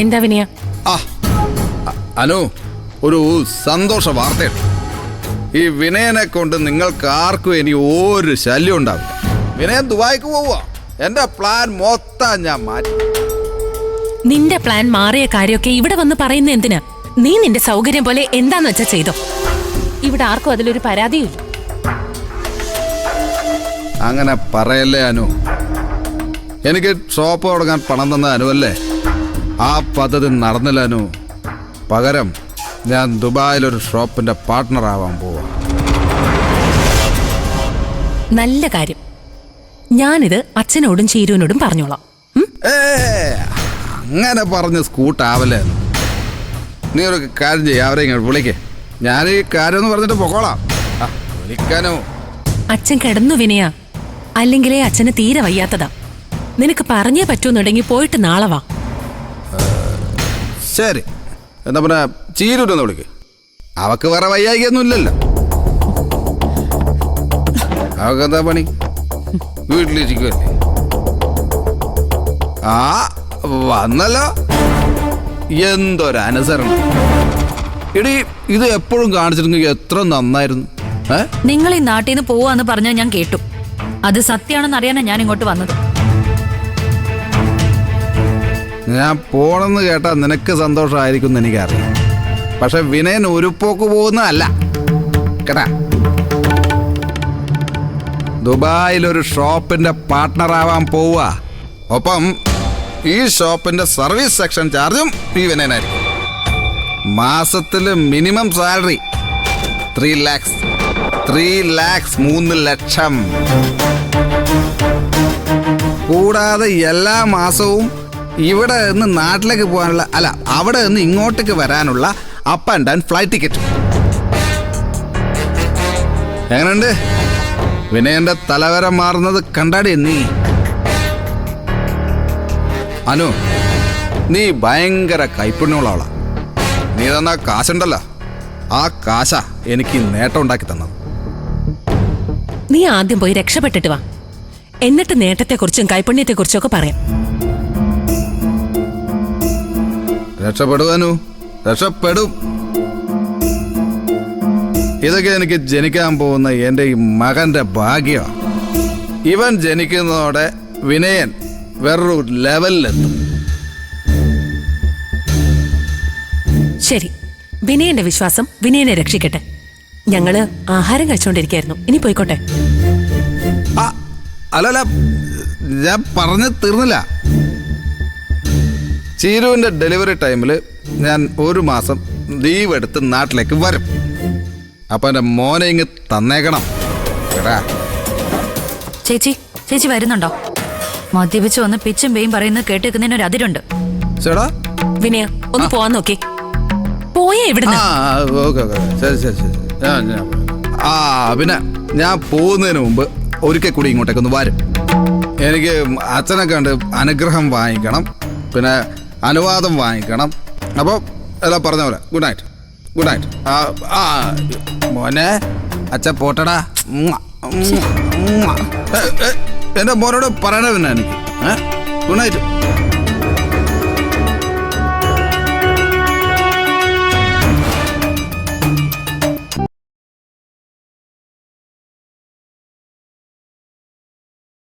എന്താ വിനയ? അനു, ഒരു സന്തോഷ വാർത്തയുണ്ട്. ഈ വിനയനെ കൊണ്ട് നിങ്ങൾക്ക് ആർക്കും ഇനി ഒരു ശല്യം ഉണ്ടാവില്ല. വിനയൻ ദുബായിക്ക് പോവുക. എന്റെ പ്ലാൻ മൊത്തം ഞാൻ മാറ്റി. നിന്റെ പ്ലാൻ മാറിയ കാര്യമൊക്കെ ഇവിടെ വന്ന് പറയുന്ന എന്തിനാ? നീ നിന്റെ സൗകര്യം പോലെ എന്താന്ന് വെച്ചാ ചെയ്തോ. ഇവിടെ ആർക്കും അതിലൊരു പരാതിയില്ല. അങ്ങനെ പറയല്ലേ അനു. എനിക്ക് ഷോപ്പ് തുടങ്ങാൻ പണം തന്ന അനുവല്ലേ? ആ പദ്ധതി നടന്നില്ല അനു. പകരം ഞാൻ ദുബായിലൊരു ഷോപ്പിന്റെ പാർട്ട്ണർ ആവാൻ പോവാ. നല്ല കാര്യം. ഞാനിത് അച്ഛനോടും ചീരുവിനോടും പറഞ്ഞോളാം. അങ്ങനെ പറഞ്ഞ് സ്കൂട്ടാവല്ലേ. നീ ഒരു കാര്യം ചെയ്യ, അവരെ ഇങ്ങോട്ട് വിളിക്കേ. ഞാൻ ഈ കാര്യം എന്ന് പറഞ്ഞിട്ട് പൊക്കോളാം. വിളിക്കാനോ? അച്ഛൻ കിടന്നു വിനയ. അല്ലെങ്കിലേ അച്ഛന് തീരെ വയ്യാത്തതാ. നിനക്ക് പറഞ്ഞേ പറ്റൂന്നുണ്ടെങ്കിൽ പോയിട്ട് നാളെ വാ. ശരി, എന്താ പിന്നെ ചീരൂരൊന്ന് വിളിക്ക്. അവക്ക് വേറെ വയ്യായികൊന്നും ഇല്ലല്ലോ. അവക്കെന്താ പണി? വീട്ടിലിരിക്കുമല്ലേ. ആ വന്നല്ലോ. എന്തൊരനുസരണം. എടി, ഇത് എപ്പോഴും കാണിച്ചിരുന്നെങ്കിൽ എത്ര നന്നായിരുന്നു. നിങ്ങൾ ഈ നാട്ടിൽ നിന്ന് പോവാന്ന് പറഞ്ഞാൽ ഞാൻ കേട്ടു. അത് സത്യമാണെന്ന് അറിയാനാ ഞാൻ ഇങ്ങോട്ട് വന്നത്. ഞാൻ പോണെന്ന് കേട്ടാ നിനക്ക് സന്തോഷമായിരിക്കും എന്ന് എനിക്കറിയാം. പക്ഷെ വിനയൻ ഒരു പോക്ക് പോകുന്നതല്ല കേട്ടാ. ദുബായിലൊരു ഷോപ്പിന്റെ പാർട്ട്ണർ ആവാൻ പോവുക. ഒപ്പം ഈ ഷോപ്പിന്റെ സർവീസ് സെക്ഷൻ ചാർജും ഈ വിനയനായിരിക്കും. മാസത്തില് മിനിമം സാലറി 3 lakhs. 3 ലക്ഷം. കൂടാതെ എല്ലാ മാസവും ഇവിടെ നിന്ന് നാട്ടിലേക്ക് പോകാനുള്ള, അല്ല അവിടെ നിന്ന് ഇങ്ങോട്ടേക്ക് വരാനുള്ള up and down flight ticket. എങ്ങനെയുണ്ട്? വിനയന്റെ തലവര മാറുന്നത് കണ്ടാടി നീ. അനു, നീ ഭയങ്കര കൈപ്പുണ്യമുള്ളവളാ. നീ തന്ന കാശുണ്ടല്ലോ, ആ കാശ എനിക്ക് നേട്ടം ഉണ്ടാക്കി തന്നത്. നീ ആദ്യം പോയി രക്ഷപ്പെട്ടിട്ട് വാ. എന്നിട്ട് നേട്ടത്തെക്കുറിച്ചും കൈപ്പുണ്യത്തെക്കുറിച്ചും ഒക്കെ പറയാം. രക്ഷപ്പെടുവാനു, രക്ഷപ്പെടും. ഇതൊക്കെ എനിക്ക് ജനിക്കാൻ പോകുന്ന എൻ്റെ ഈ മകന്റെ ഭാഗ്യമാണ്. ഇവൻ ജനിക്കുന്നതോടെ വിനയൻ വേറൊരു ലെവലിലെത്തും. ശരി, വിനയന്റെ വിശ്വാസം വിനയനെ രക്ഷിക്കട്ടെ. ഞങ്ങള് ആഹാരം കഴിച്ചുകൊണ്ടിരിക്കായിരുന്നു. ഇനി പോയിക്കോട്ടെ. അല്ലല്ല, ഞാൻ പറഞ്ഞു തീർന്നില്ല. ചീരുവിന്റെ ഡെലിവറി ടൈമിൽ ഞാൻ 1 മാസം ലീവ് എടുത്ത് നാട്ടിലേക്ക് വരും. അപ്പൊ എന്റെ മോനെ ഇങ്ങ് തന്നേക്കണം. ചേച്ചി വരുന്നുണ്ടോ? മദ്യപിച്ച് വന്ന് പിച്ചും പേയും പറയുന്നത് കേട്ടേക്കുന്നതിന് ഒരു അതിരുണ്ട്. ചേടാ വിനയ, ഒന്ന് പോവാൻ നോക്കി. പോയേ ഇവിടുന്ന്. പിന്നെ ഞാൻ പോകുന്നതിന് മുമ്പ് ഒരിക്കൽ കൂടി ഇങ്ങോട്ടേക്കൊന്ന് വരും. എനിക്ക് അച്ഛനെ കണ്ട് അനുഗ്രഹം വാങ്ങിക്കണം, പിന്നെ അനുവാദം വാങ്ങിക്കണം. അപ്പോൾ എല്ലാം പറഞ്ഞ പോലെ ഗുഡ് നൈറ്റ്. Good night. മോനെ, അച്ഛൻ പോട്ടടാ. എൻ്റെ മോനോട് പറയണ പിന്നെ എനിക്ക് ഗുഡ് നൈറ്റ്.